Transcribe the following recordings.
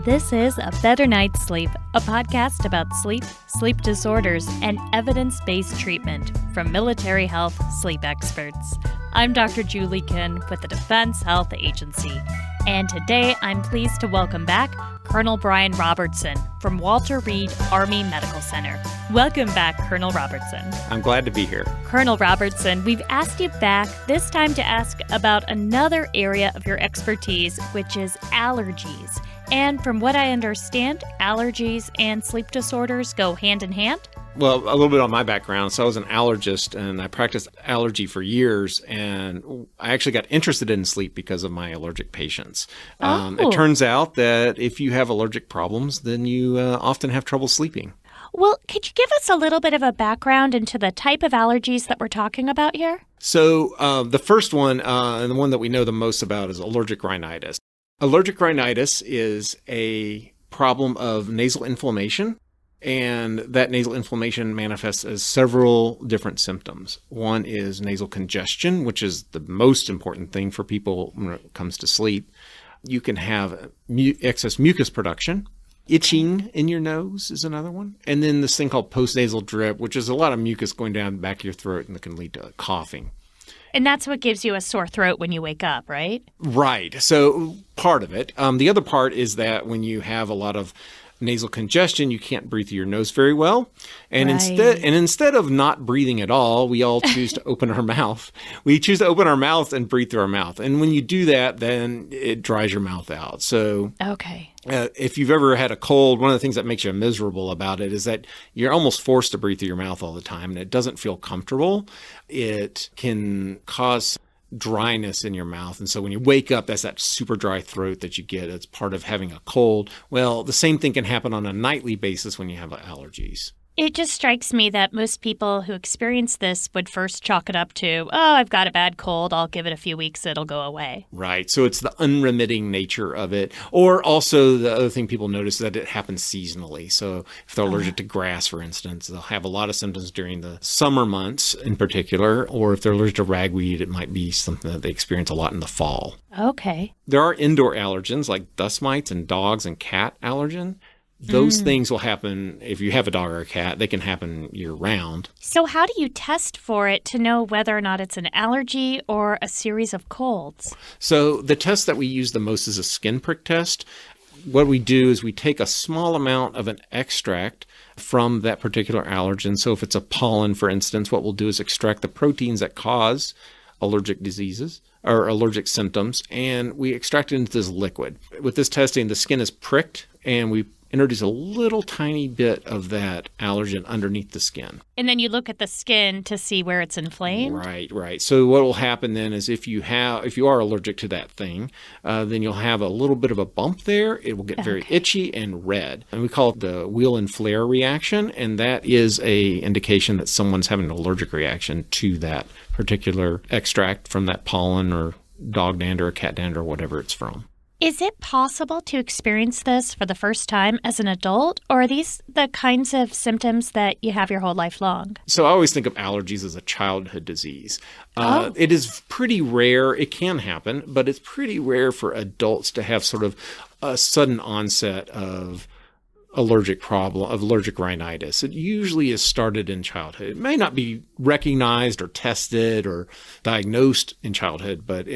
This is A Better Night's Sleep, a podcast about sleep, sleep disorders, and evidence-based treatment from military health sleep experts. I'm Dr. Julie Kinn with the Defense Health Agency, and today I'm pleased to welcome back Colonel Brian Robertson from Walter Reed Army Medical Center. Welcome back, Colonel Robertson. I'm glad to be here. Colonel Robertson, we've asked you back this time to ask about another area of your expertise, which is allergies. And from what I understand, allergies and sleep disorders go hand in hand? Well, a little bit on my background. So I was an allergist and I practiced allergy for years, and I actually got interested in sleep because of my allergic patients. It turns out that if you have allergic problems, then you often have trouble sleeping. Well, could you give us a little bit of a background into the type of allergies that we're talking about here? So the first one, and the one that we know the most about, is allergic rhinitis. Allergic rhinitis is a problem of nasal inflammation. And that nasal inflammation manifests as several different symptoms. One is nasal congestion, which is the most important thing for people when it comes to sleep. You can have excess mucus production. Itching in your nose is another one. And then this thing called postnasal drip, which is a lot of mucus going down the back of your throat and that can lead to coughing. And that's what gives you a sore throat when you wake up, right? Right. So part of it. The other part is that when you have a lot of nasal congestion, you can't breathe through your nose very well. And instead of not breathing at all, we all choose to open our mouth. We choose to open our mouth and breathe through our mouth. And when you do that, then it dries your mouth out. So if you've ever had a cold, one of the things that makes you miserable about it is that you're almost forced to breathe through your mouth all the time, and it doesn't feel comfortable. It can cause dryness in your mouth. And so when you wake up, that's that super dry throat that you get. It's part of having a cold. Well, the same thing can happen on a nightly basis when you have allergies. It just strikes me that most people who experience this would first chalk it up to, I've got a bad cold. I'll give it a few weeks. It'll go away. Right. So it's the unremitting nature of it. Or also the other thing people notice is that it happens seasonally. So if they're allergic to grass, for instance, they'll have a lot of symptoms during the summer months in particular. Or if they're allergic to ragweed, it might be something that they experience a lot in the fall. Okay. There are indoor allergens like dust mites and dogs and cat allergen. Those things will happen if you have a dog or a cat. They can happen year-round. So how do you test for it to know whether or not it's an allergy or a series of colds? So the test that we use the most is a skin prick test. What we do is we take a small amount of an extract from that particular allergen. So if it's a pollen, for instance, what we'll do is extract the proteins that cause allergic diseases or allergic symptoms, and we extract it into this liquid. With this testing, the skin is pricked, and we introduce a little tiny bit of that allergen underneath the skin. And then you look at the skin to see where it's inflamed? Right. So what will happen then is if you are allergic to that thing, then you'll have a little bit of a bump there. It will get very itchy and red. And we call it the wheel and flare reaction, and that is a indication that someone's having an allergic reaction to that particular extract from that pollen or dog dander or cat dander or whatever it's from. Is it possible to experience this for the first time as an adult, or are these the kinds of symptoms that you have your whole life long? So I always think of allergies as a childhood disease. It is pretty rare. It can happen, but it's pretty rare for adults to have sort of a sudden onset of allergic rhinitis. It usually is started in childhood. It may not be recognized or tested or diagnosed in childhood, but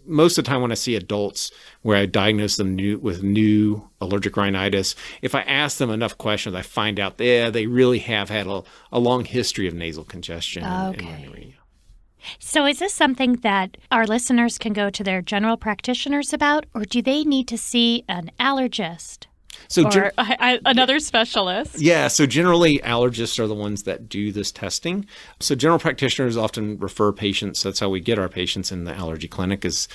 most of the time when I see adults where I diagnose them with new allergic rhinitis, if I ask them enough questions, I find out they really have had a long history of nasal congestion and rhinorrhea. So is this something that our listeners can go to their general practitioners about, or do they need to see an allergist? Or another specialist? Yeah, so generally allergists are the ones that do this testing. So general practitioners often refer patients. That's how we get our patients in the allergy clinic is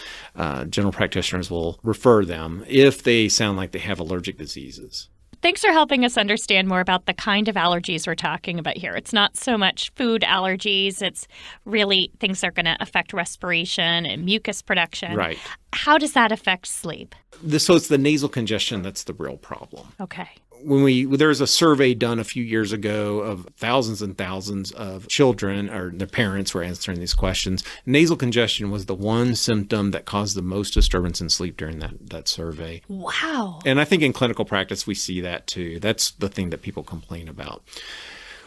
general practitioners will refer them if they sound like they have allergic diseases. Thanks for helping us understand more about the kind of allergies we're talking about here. It's not so much food allergies. It's really things that are going to affect respiration and mucus production. Right. How does that affect sleep? So it's the nasal congestion that's the real problem. Okay. there was a survey done a few years ago of thousands and thousands of children, or their parents were answering these questions. Nasal congestion was the one symptom that caused the most disturbance in sleep during that survey. Wow. And I think in clinical practice, we see that too. That's the thing that people complain about.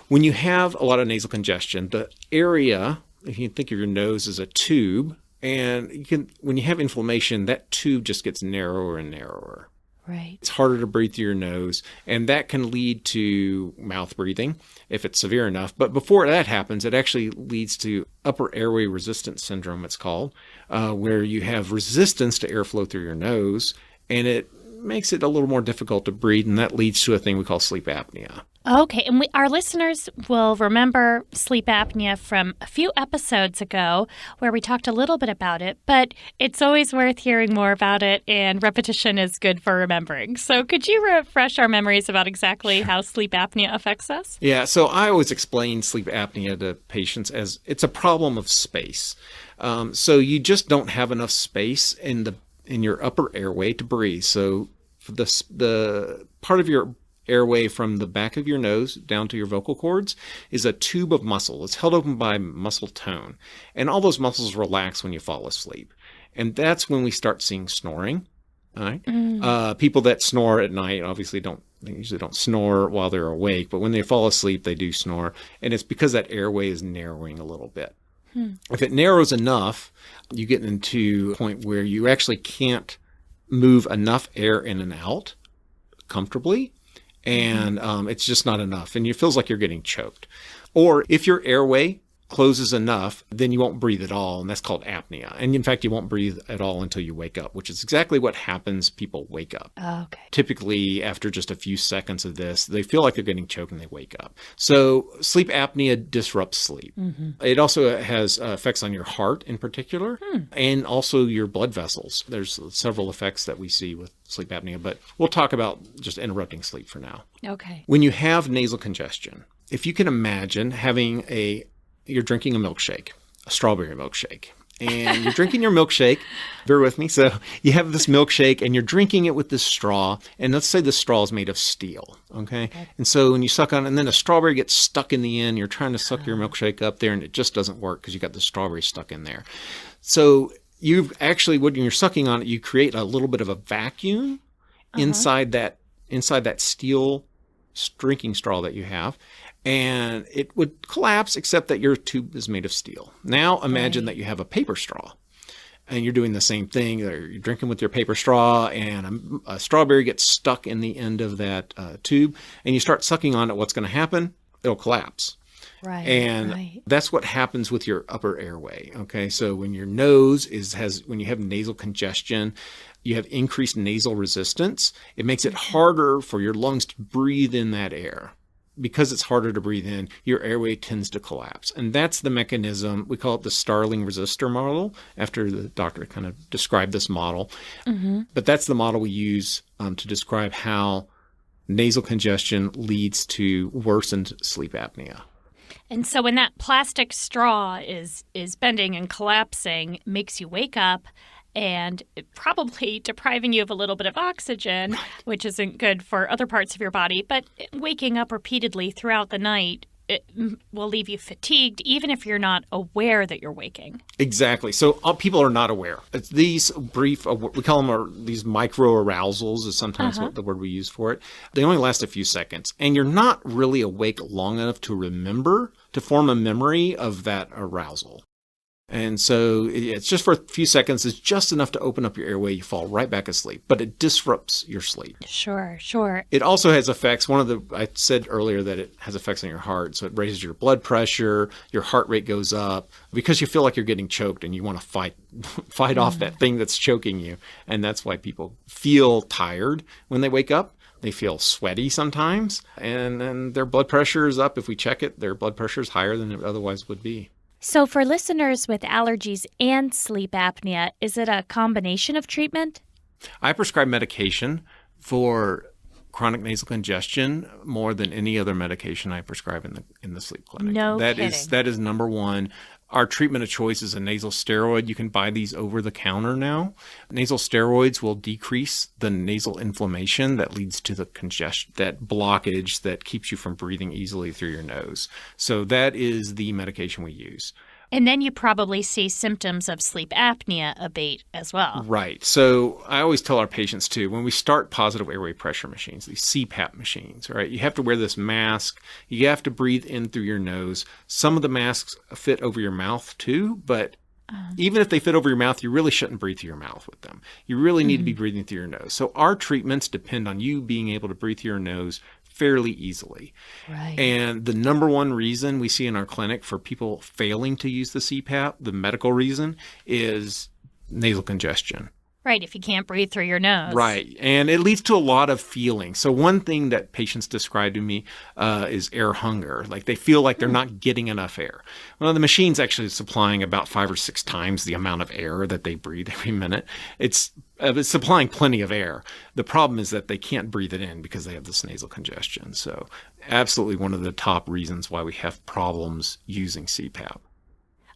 When you have a lot of nasal congestion, the area, if you think of your nose as a tube, and when you have inflammation, that tube just gets narrower and narrower. Right. It's harder to breathe through your nose, and that can lead to mouth breathing if it's severe enough. But before that happens, it actually leads to upper airway resistance syndrome, it's called, where you have resistance to airflow through your nose, and it makes it a little more difficult to breathe, and that leads to a thing we call sleep apnea. Okay, and our listeners will remember sleep apnea from a few episodes ago where we talked a little bit about it, but it's always worth hearing more about it, and repetition is good for remembering. So could you refresh our memories about exactly how sleep apnea affects us? Yeah, so I always explain sleep apnea to patients as it's a problem of space. So you just don't have enough space in your upper airway to breathe. So the part of your airway from the back of your nose down to your vocal cords is a tube of muscle. It's held open by muscle tone. And all those muscles relax when you fall asleep. And that's when we start seeing snoring. All right? People that snore at night obviously they usually don't snore while they're awake, but when they fall asleep, they do snore. And it's because that airway is narrowing a little bit. If it narrows enough, you get into a point where you actually can't move enough air in and out comfortably. And it's just not enough. And it feels like you're getting choked. Or if your airway closes enough, then you won't breathe at all. And that's called apnea. And in fact, you won't breathe at all until you wake up, which is exactly what happens. People wake up. Okay. Typically, after just a few seconds of this, they feel like they're getting choked and they wake up. So sleep apnea disrupts sleep. It also has effects on your heart in particular, and also your blood vessels. There's several effects that we see with sleep apnea, but we'll talk about just interrupting sleep for now. Okay. When you have nasal congestion, if you can imagine you're drinking a milkshake, a strawberry milkshake, and you're drinking your milkshake, bear with me. So you have this milkshake and you're drinking it with this straw, and let's say the straw is made of steel, okay? And so when you suck on it, and then a strawberry gets stuck in the end, you're trying to suck your milkshake up there, and it just doesn't work because you got the strawberry stuck in there. So you've actually, when you're sucking on it, you create a little bit of a vacuum inside that steel drinking straw that you have. And it would collapse, except that your tube is made of steel. Now imagine that you have a paper straw, and you're doing the same thing. You're drinking with your paper straw, and a strawberry gets stuck in the end of that tube, and you start sucking on it. What's going to happen? It'll collapse. Right. And that's what happens with your upper airway. Okay, so when your nose when you have nasal congestion, you have increased nasal resistance. It makes it harder for your lungs to breathe in that air. Because it's harder to breathe in, your airway tends to collapse. And that's the mechanism. We call it the Starling resistor model, after the doctor kind of described this model. But that's the model we use to describe how nasal congestion leads to worsened sleep apnea. And so when that plastic straw is bending and collapsing, it makes you wake up, and probably depriving you of a little bit of oxygen, which isn't good for other parts of your body. But waking up repeatedly throughout the night, it will leave you fatigued, even if you're not aware that you're waking. Exactly. So people are not aware. It's these brief, we call them these micro arousals is sometimes what the word we use for it. They only last a few seconds. And you're not really awake long enough to form a memory of that arousal. And so it's just for a few seconds. It's just enough to open up your airway. You fall right back asleep, but it disrupts your sleep. Sure. It also has effects. I said earlier that it has effects on your heart. So it raises your blood pressure. Your heart rate goes up because you feel like you're getting choked and you want to fight off that thing that's choking you. And that's why people feel tired when they wake up. They feel sweaty sometimes, and then their blood pressure is up. If we check it, their blood pressure is higher than it otherwise would be. So for listeners with allergies and sleep apnea, is it a combination of treatment? I prescribe medication for chronic nasal congestion more than any other medication I prescribe in the sleep clinic. No kidding. That is number one. Our treatment of choice is a nasal steroid. You can buy these over the counter now. Nasal steroids will decrease the nasal inflammation that leads to the congestion, that blockage that keeps you from breathing easily through your nose. So that is the medication we use. And then you probably see symptoms of sleep apnea abate as well. Right. So I always tell our patients too, when we start positive airway pressure machines, these CPAP machines, right, you have to wear this mask. You have to breathe in through your nose. Some of the masks fit over your mouth too, but even if they fit over your mouth, you really shouldn't breathe through your mouth with them. You really need to be breathing through your nose. So our treatments depend on you being able to breathe through your nose fairly easily. Right. And the number one reason we see in our clinic for people failing to use the CPAP, the medical reason, is nasal congestion. Right, if you can't breathe through your nose. Right, and it leads to a lot of feeling. So one thing that patients describe to me is air hunger. Like they feel like they're not getting enough air. Well, the machine's actually supplying about 5 or 6 times the amount of air that they breathe every minute. It's supplying plenty of air. The problem is that they can't breathe it in because they have this nasal congestion. So absolutely one of the top reasons why we have problems using CPAP.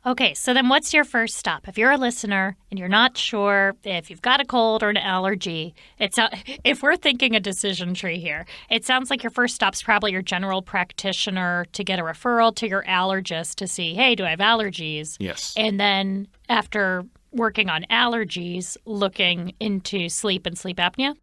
Okay, so then what's your first stop? If you're a listener and you're not sure if you've got a cold or an allergy, if we're thinking a decision tree here, it sounds like your first stop's probably your general practitioner to get a referral to your allergist to see, hey, do I have allergies? Yes. And then after working on allergies, looking into sleep and sleep apnea?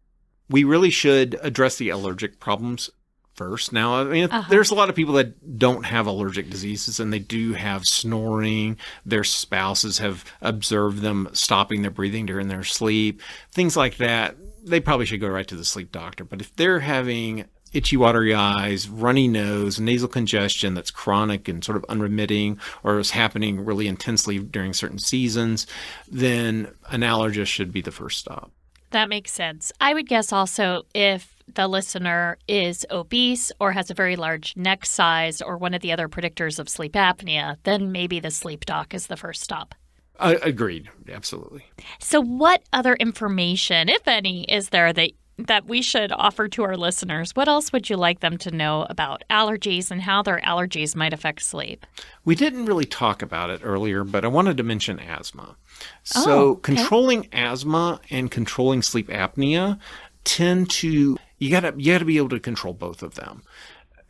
We really should address the allergic problems first. Now, I mean, there's a lot of people that don't have allergic diseases and they do have snoring. Their spouses have observed them stopping their breathing during their sleep, things like that. They probably should go right to the sleep doctor. But if they're having itchy, watery eyes, runny nose, nasal congestion that's chronic and sort of unremitting or is happening really intensely during certain seasons, then an allergist should be the first stop. That makes sense. I would guess also if the listener is obese or has a very large neck size or one of the other predictors of sleep apnea, then maybe the sleep doc is the first stop. Agreed. Absolutely. So what other information, if any, is there that we should offer to our listeners? What else would you like them to know about allergies and how their allergies might affect sleep? We didn't really talk about it earlier, but I wanted to mention asthma. So controlling asthma and controlling sleep apnea tend to, you gotta be able to control both of them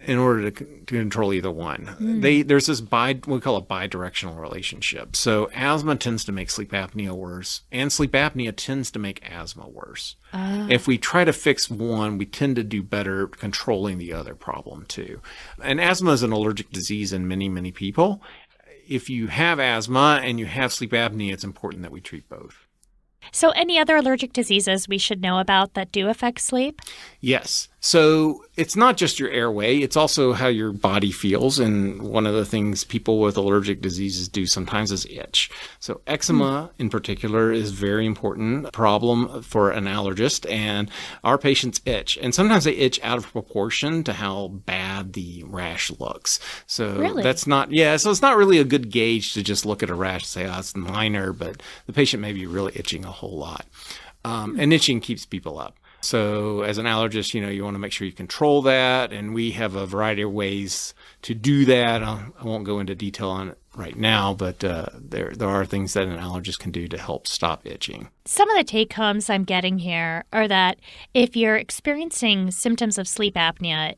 in order to control either one. There's this we call it bidirectional relationship. So asthma tends to make sleep apnea worse, and sleep apnea tends to make asthma worse. If we try to fix one, we tend to do better controlling the other problem too. And asthma is an allergic disease in many, many people. If you have asthma and you have sleep apnea, it's important that we treat both. So any other allergic diseases we should know about that do affect sleep? Yes. So it's not just your airway, it's also how your body feels. And one of the things people with allergic diseases do sometimes is itch. So eczema in particular is a very important problem for an allergist. And our patients itch. And sometimes they itch out of proportion to how bad the rash looks. So Really? so it's not really a good gauge to just look at a rash and say, oh, it's minor, but the patient may be really itching a whole lot. And itching keeps people up. So as an allergist, you want to make sure you control that. And we have a variety of ways to do that. I won't go into detail on it right now, but there are things that an allergist can do to help stop itching. Some of the take-homes I'm getting here are that if you're experiencing symptoms of sleep apnea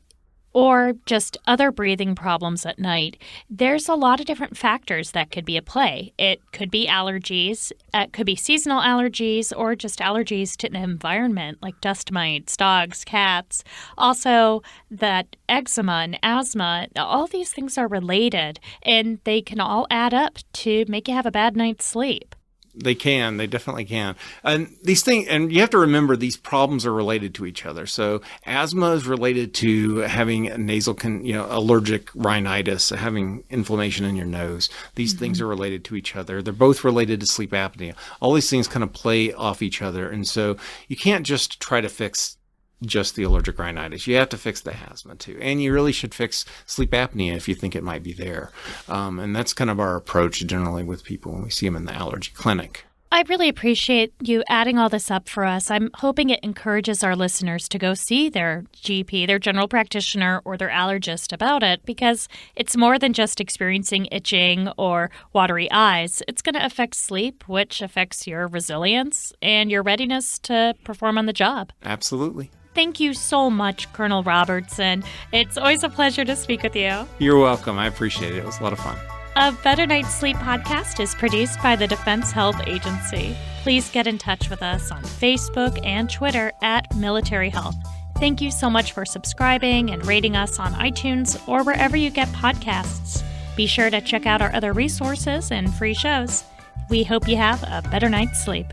or just other breathing problems at night, there's a lot of different factors that could be at play. It could be allergies, it could be seasonal allergies, or just allergies to the environment like dust mites, dogs, cats. Also, that eczema and asthma, all these things are related, and they can all add up to make you have a bad night's sleep. They definitely can. And these things, and you have to remember these problems are related to each other. So asthma is related to having nasal, allergic rhinitis, having inflammation in your nose. These things are related to each other. They're both related to sleep apnea. All these things kind of play off each other. And so you can't just try to fix just the allergic rhinitis. You have to fix the asthma too. And you really should fix sleep apnea if you think it might be there. And that's kind of our approach generally with people when we see them in the allergy clinic. I really appreciate you adding all this up for us. I'm hoping it encourages our listeners to go see their GP, their general practitioner, or their allergist about it, because it's more than just experiencing itching or watery eyes. It's going to affect sleep, which affects your resilience and your readiness to perform on the job. Absolutely. Thank you so much, Colonel Robertson. It's always a pleasure to speak with you. You're welcome. I appreciate it. It was a lot of fun. A Better Night's Sleep podcast is produced by the Defense Health Agency. Please get in touch with us on Facebook and Twitter at Military Health. Thank you so much for subscribing and rating us on iTunes or wherever you get podcasts. Be sure to check out our other resources and free shows. We hope you have a better night's sleep.